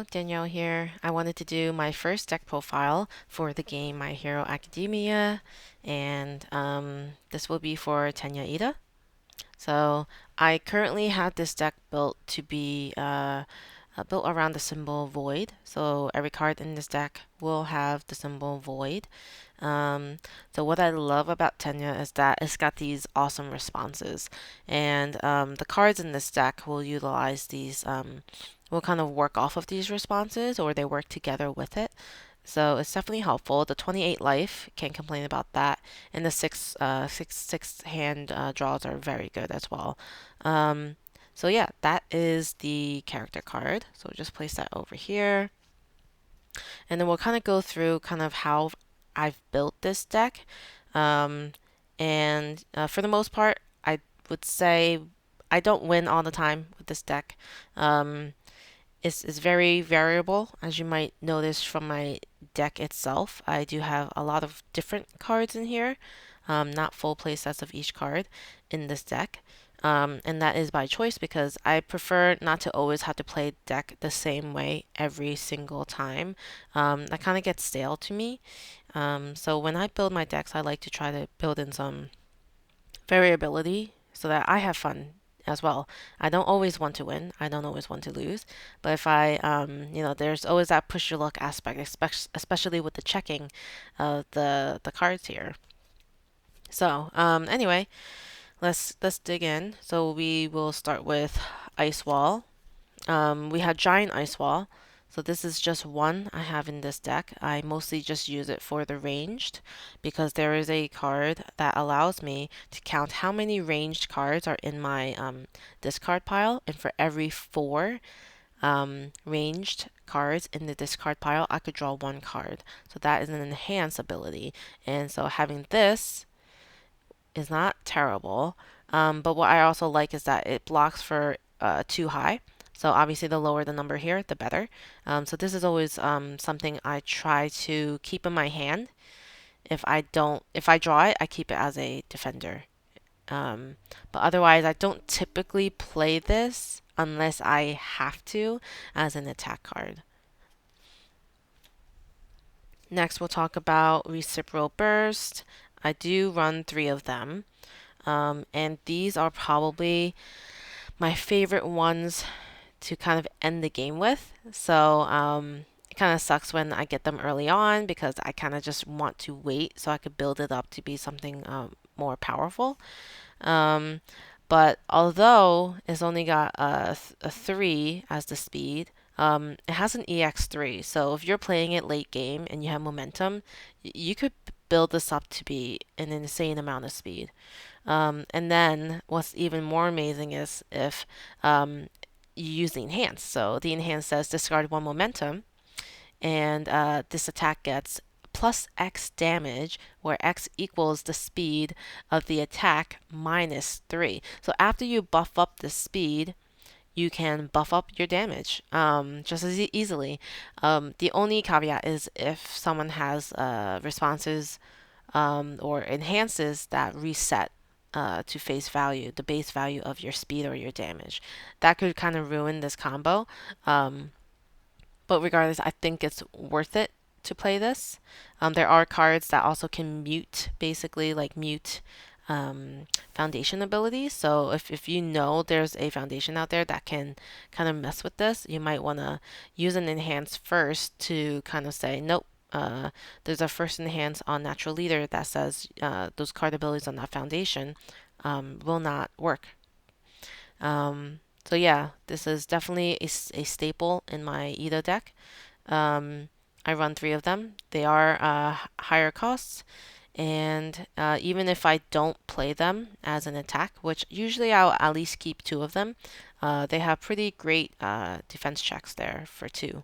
Danielle here. I wanted to do my first deck profile for the game My Hero Academia, and this will be for Tenya Iida. So I currently have this deck built to be built around the symbol Void. So every card in this deck will have the symbol Void. So what I love about Tenya is that it's got these awesome responses, and the cards in this deck will utilize these, will kind of work off of these responses, or they work together with it. So it's definitely helpful. The 28 life, can't complain about that, and the six hand draws are very good as well. So yeah, that is the character card. So just place that over here. And then we'll kind of go through kind of how I've built this deck. Um, and for the most part, I would say I don't win all the time with this deck. Um, it's very variable, as you might notice from my deck itself. I do have a lot of different cards in here, not full play sets of each card in this deck. And that is by choice because I prefer not to always have to play deck the same way every single time. That kind of gets stale to me. So when I build my decks, I like to try to build in some variability so that I have fun as well. I don't always want to win. I don't always want to lose. But if there's always that push your luck aspect, especially with the checking of the cards here. So anyway, let's dig in. So we will start with Ice Wall. We have Giant Ice Wall. So this is just one I have in this deck. I mostly just use it for the ranged because there is a card that allows me to count how many ranged cards are in my discard pile, and for every 4 ranged cards in the discard pile, I could draw 1 card. So that is an enhanced ability, and so having this is not terrible. But what I also like is that it blocks for too high. So obviously the lower the number here, the better. So this is always something I try to keep in my hand. If I draw it, I keep it as a defender. But otherwise, I don't typically play this unless I have to as an attack card. Next, we'll talk about Reciprocal Burst. I do run 3 of them. And these are probably my favorite ones to kind of end the game with. So it kind of sucks when I get them early on because I kind of just want to wait so I could build it up to be something more powerful. Um, but although it's only got a 3 as the speed, it has an EX3. So if you're playing it late game and you have momentum, you could build this up to be an insane amount of speed. And then what's even more amazing is if you use the enhance. So the enhance says discard 1 momentum, and this attack gets plus X damage, where X equals the speed of the attack minus 3. So after you buff up the speed, you can buff up your damage just as easily. The only caveat is if someone has responses or enhances that reset to face value, the base value of your speed or your damage. That could kind of ruin this combo. But regardless, I think it's worth it to play this. There are cards that also can mute, basically like mute foundation abilities. So if you know there's a foundation out there that can kind of mess with this, you might want to use an enhance first to kind of say, nope, there's a first enhance on Natural Leader that says those card abilities on that foundation will not work. So yeah, this is definitely a staple in my Iida deck. I run 3 of them. They are higher costs, and even if I don't play them as an attack, which usually I'll at least keep 2 of them, they have pretty great defense checks there for 2.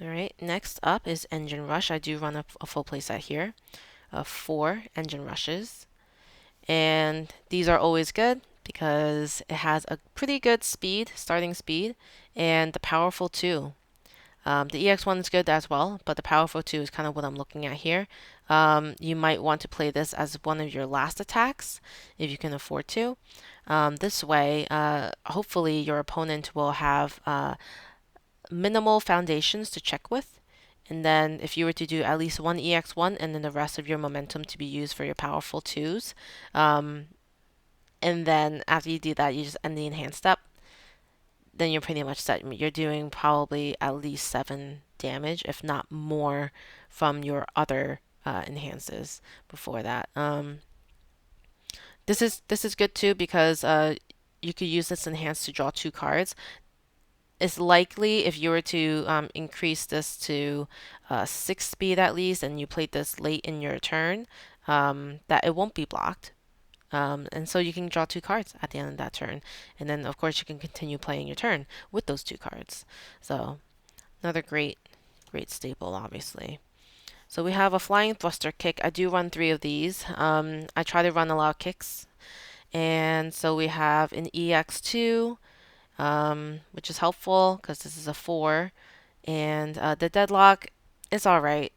Alright, next up is Engine Rush. I do run a full playset here of 4 Engine Rushes. And these are always good because it has a pretty good speed, starting speed, and the powerful 2. The EX1 is good as well, but the powerful 2 is kind of what I'm looking at here. You might want to play this as one of your last attacks if you can afford to. This way, hopefully your opponent will have minimal foundations to check with. And then if you were to do at least one EX1 and then the rest of your momentum to be used for your powerful 2s, and then after you do that, you just end the enhanced step, then you're pretty much set. You're doing probably at least 7 damage, if not more, from your other enhances before that. This is good too because you could use this enhance to draw 2 cards. It's likely if you were to increase this to 6 speed at least, and you played this late in your turn, that it won't be blocked. And so you can draw 2 cards at the end of that turn. And then, of course, you can continue playing your turn with those 2 cards. So another great staple, obviously. So we have a flying thruster kick. I do run 3 of these. I try to run a lot of kicks. And so we have an EX2, which is helpful because this is a 4. And the deadlock is alright.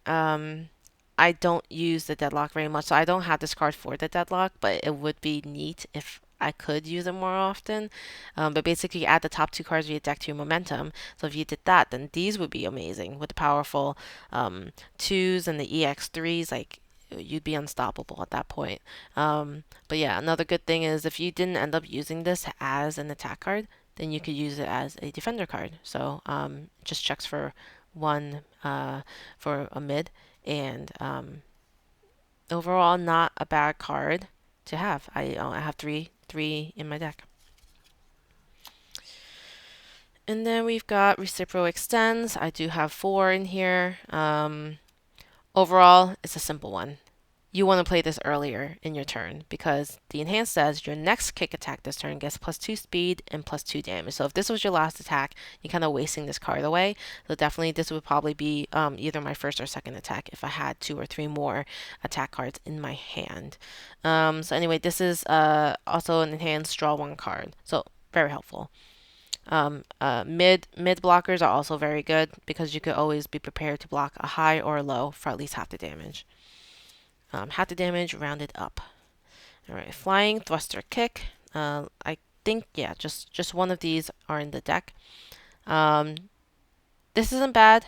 I don't use the deadlock very much, so I don't have this card for the deadlock, but it would be neat if I could use it more often. But basically, you add the top 2 cards of your deck to your momentum. So if you did that, then these would be amazing with the powerful 2s and the EX3s. Like, you'd be unstoppable at that point. But yeah, another good thing is if you didn't end up using this as an attack card, then you could use it as a defender card. So it just checks for 1 for a mid, and overall not a bad card to have. I have three in my deck. And then we've got Reciprocal Extends. I do have 4 in here. Overall, it's a simple one. You want to play this earlier in your turn because the enhance says your next kick attack this turn gets +2 speed and +2 damage. So if this was your last attack, you're kind of wasting this card away. So definitely this would probably be either my first or second attack if I had 2 or 3 more attack cards in my hand. So anyway, this is also an enhanced draw 1 card. So very helpful. Mid blockers are also very good because you could always be prepared to block a high or a low for at least half the damage. Half the damage rounded up. All right, flying thruster kick. I think yeah, just one of these are in the deck. This isn't bad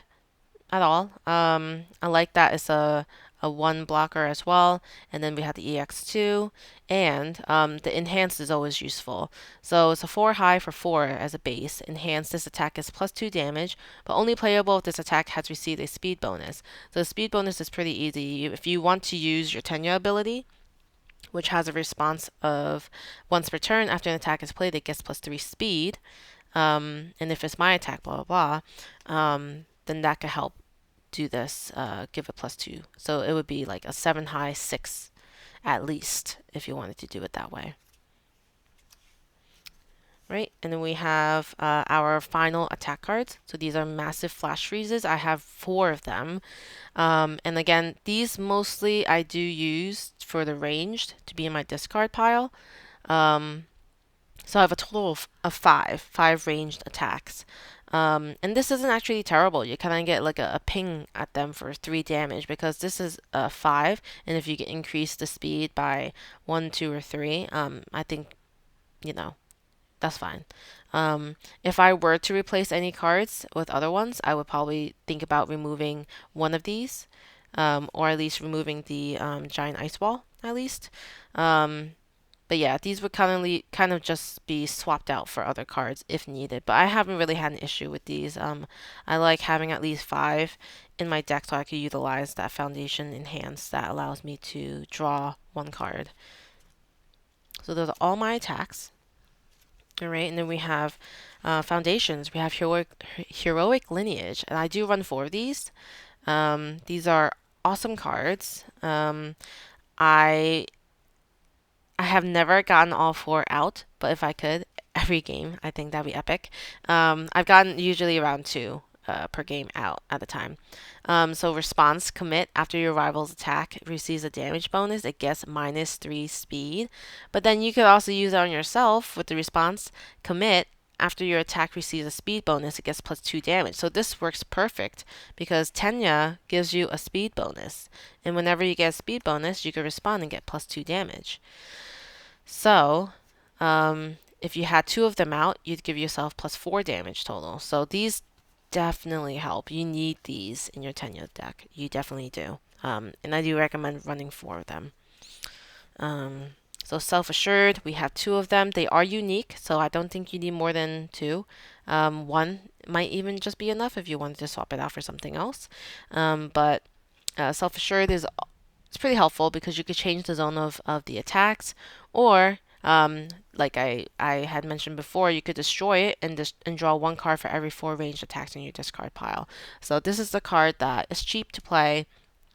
at all. I like that it's a 1 blocker as well, and then we have the EX2, and the enhanced is always useful. So it's a 4 high for 4 as a base. Enhanced, this attack is +2 damage, but only playable if this attack has received a speed bonus. So the speed bonus is pretty easy. If you want to use your Tenya ability, which has a response of once per turn after an attack is played, it gets +3 speed. And if it's my attack, blah blah blah, then that could help do this, give it +2. So it would be like a 7 high, 6 at least if you wanted to do it that way. Right, and then we have our final attack cards. So these are massive flash freezes. I have 4 of them. And again, these mostly I do use for the ranged to be in my discard pile. So I have a total of 5 ranged attacks. And this isn't actually terrible. You kind of get like a ping at them for 3 damage because this is 5, and if you can increase the speed by 1, 2, or 3, I think, that's fine. If I were to replace any cards with other ones, I would probably think about removing one of these, or at least removing the giant ice wall, at least. But yeah, these would kind of just be swapped out for other cards if needed. But I haven't really had an issue with these. I like having at least 5 in my deck so I could utilize that foundation enhance that allows me to draw 1 card. So those are all my attacks. All right, and then we have foundations. We have heroic lineage, and I do run 4 of these. These are awesome cards. I have never gotten all 4 out, but if I could, every game, I think that'd be epic. I've gotten usually around 2 per game out at a time. So response commit after your rival's attack receives a damage bonus. It gets -3 speed, but then you could also use it on yourself with the response commit. after your attack receives a speed bonus, it gets +2 damage. So this works perfect because Tenya gives you a speed bonus. And whenever you get a speed bonus, you can respond and get +2 damage. So if you had 2 of them out, you'd give yourself +4 damage total. So these definitely help. You need these in your Tenya deck. You definitely do. And I do recommend running 4 of them. So self-assured, we have 2 of them. They are unique, so I don't think you need more than 2. 1 might even just be enough if you wanted to swap it out for something else. But self-assured is it's pretty helpful because you could change the zone of the attacks, or like I had mentioned before, you could destroy it and draw 1 card for every 4 ranged attacks in your discard pile. So this is the card that is cheap to play.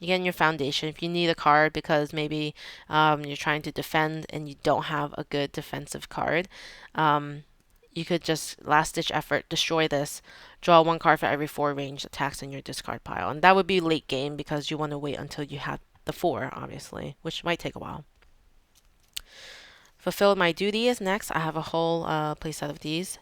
You get in your foundation if you need a card because maybe you're trying to defend and you don't have a good defensive card. You could just last ditch effort destroy this, draw 1 card for every 4 ranged attacks in your discard pile, and that would be late game because you want to wait until you have the 4, obviously, which might take a while. Fulfill my duty is next. I have a whole playset of these.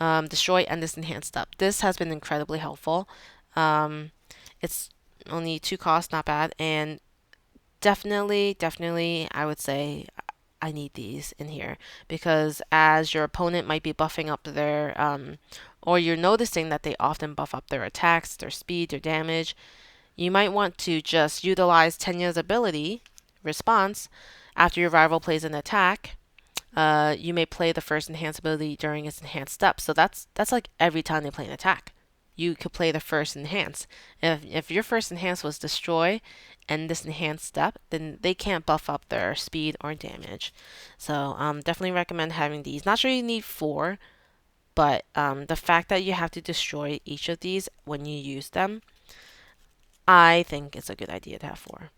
Destroy Endless Enhanced Up. This has been incredibly helpful. It's only 2 costs, not bad, and definitely, I would say I need these in here because as your opponent might be buffing up their, or you're noticing that they often buff up their attacks, their speed, their damage, you might want to just utilize Tenya's ability, Response, after your rival plays an attack. You may play the first enhanced ability during its enhanced step. So that's like every time they play an attack, you could play the first enhance. If your first enhance was destroy and this enhanced step, then they can't buff up their speed or damage. So definitely recommend having these. Not sure you need 4, but the fact that you have to destroy each of these when you use them, I think it's a good idea to have 4.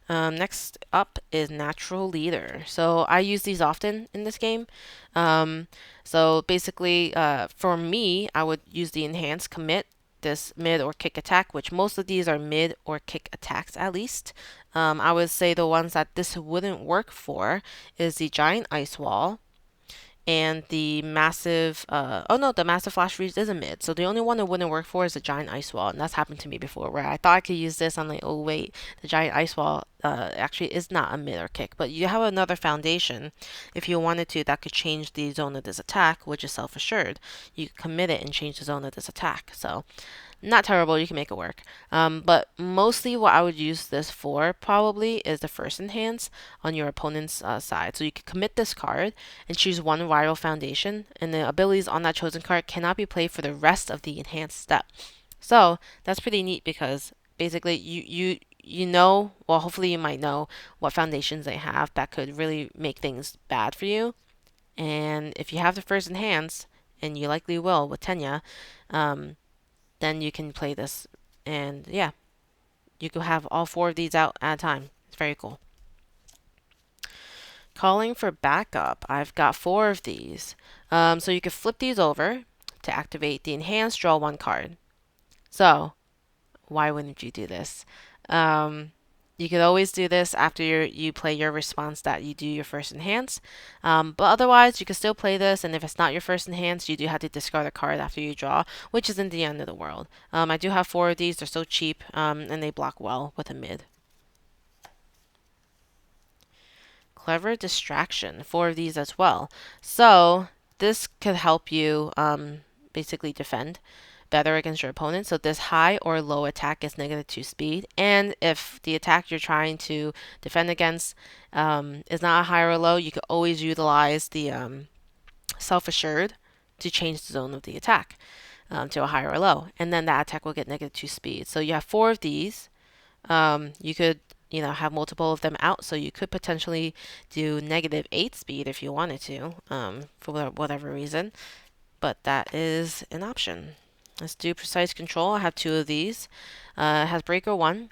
Next up is Natural Leader. So I use these often in this game. So basically, for me, I would use the Enhance Commit, this mid or kick attack, which most of these are mid or kick attacks at least. I would say the ones that this wouldn't work for is the Giant Ice Wall, and the massive oh no, the massive flash freeze is a mid, so the only one it wouldn't work for is the giant ice wall, and that's happened to me before where I thought I could use this. I'm like, oh wait, the giant ice wall actually is not a mid or kick, but you have another foundation if you wanted to that could change the zone of this attack, which is self-assured. You could commit it and change the zone of this attack, so not terrible, you can make it work. But mostly what I would use this for probably is the first enhance on your opponent's side. So you can commit this card and choose 1 viral foundation, and the abilities on that chosen card cannot be played for the rest of the enhanced step. So that's pretty neat because basically you know, well, hopefully you might know what foundations they have that could really make things bad for you. And if you have the first enhance, and you likely will with Tenya, then you can play this, and yeah, you can have all 4 of these out at a time. It's very cool. Calling for backup. I've got 4 of these. So you can flip these over to activate the enhanced, draw 1 card. So why wouldn't you do this? You could always do this after you play your response that you do your first enhance. But otherwise, you can still play this, and if it's not your first enhance, you do have to discard a card after you draw, which isn't the end of the world. I do have 4 of these. They're so cheap, and they block well with a mid. Clever Distraction. 4 of these as well. So this could help you basically defend better against your opponent. So this high or low attack is -2 speed, and if the attack you're trying to defend against is not a high or low, you could always utilize the self-assured to change the zone of the attack to a high or a low, and then that attack will get -2 speed. So you have 4 of these. You could have multiple of them out, so you could potentially do -8 speed if you wanted to for whatever reason, but that is an option. Let's do Precise Control. I have 2 of these. It has Breaker 1.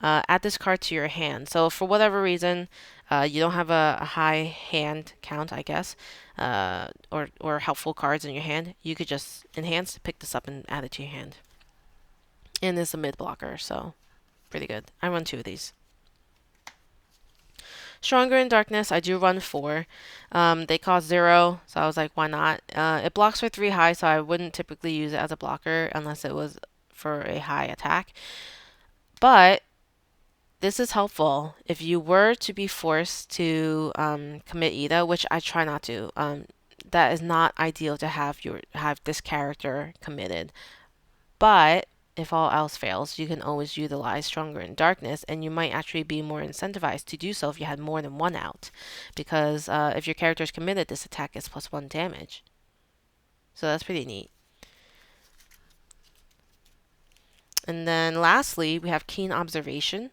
Add this card to your hand. So for whatever reason, you don't have a high hand count, I guess, or helpful cards in your hand, you could just enhance, pick this up, and add it to your hand. And it's a mid blocker, so pretty good. I run 2 of these. Stronger in Darkness, I do run 4. They cost 0, so I was like, why not? It blocks for 3 high, so I wouldn't typically use it as a blocker unless it was for a high attack. But this is helpful if you were to be forced to commit Iida, which I try not to. That is not ideal to have this character committed. But if all else fails, you can always utilize Stronger in Darkness, and you might actually be more incentivized to do so if you had more than one out. Because if your character is committed, this attack is +1 damage. So that's pretty neat. And then lastly, we have Keen Observation.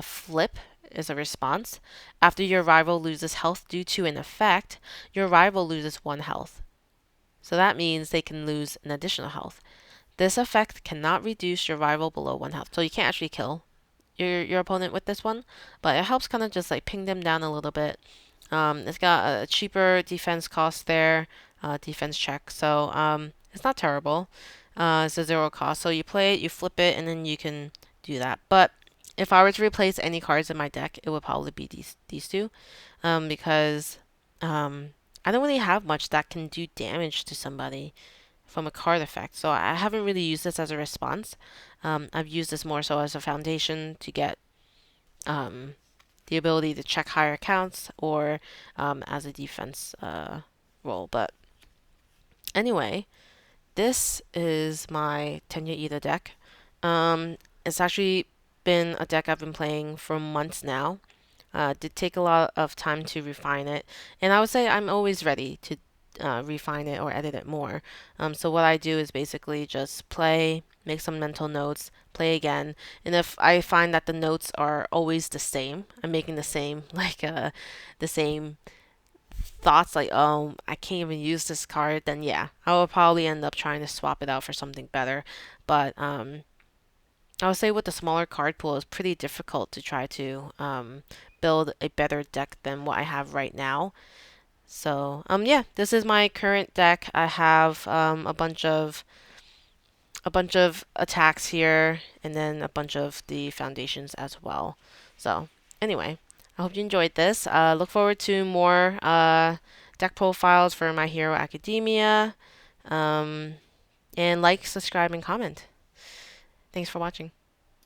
Flip is a response. After your rival loses health due to an effect, your rival loses 1 health. So that means they can lose an additional health. This effect cannot reduce your rival below 1 health. So you can't actually kill your opponent with this one, but it helps kind of just like ping them down a little bit. It's got a cheaper defense cost there, defense check, so it's not terrible. It's a 0 cost, so you play it, you flip it, and then you can do that. But if I were to replace any cards in my deck, it would probably be these two, because I don't really have much that can do damage to somebody from a card effect. So I haven't really used this as a response. I've used this more so as a foundation to get the ability to check higher counts, or as a defense role. But anyway, this is my Tenya Iida deck. It's actually been a deck I've been playing for months now. Did take a lot of time to refine it, and I would say I'm always ready to refine it or edit it more. So what I do is basically just play, make some mental notes, play again, and if I find that the notes are always the same, I'm making the same the same thoughts, like, oh, I can't even use this card, then yeah, I will probably end up trying to swap it out for something better. But I would say with the smaller card pool, it's pretty difficult to try to build a better deck than what I have right now. So yeah, this is my current deck. I have a bunch of attacks here, and then a bunch of the foundations as well. So anyway, I hope you enjoyed this. Look forward to more deck profiles for My Hero Academia. And like, subscribe, and comment. Thanks for watching.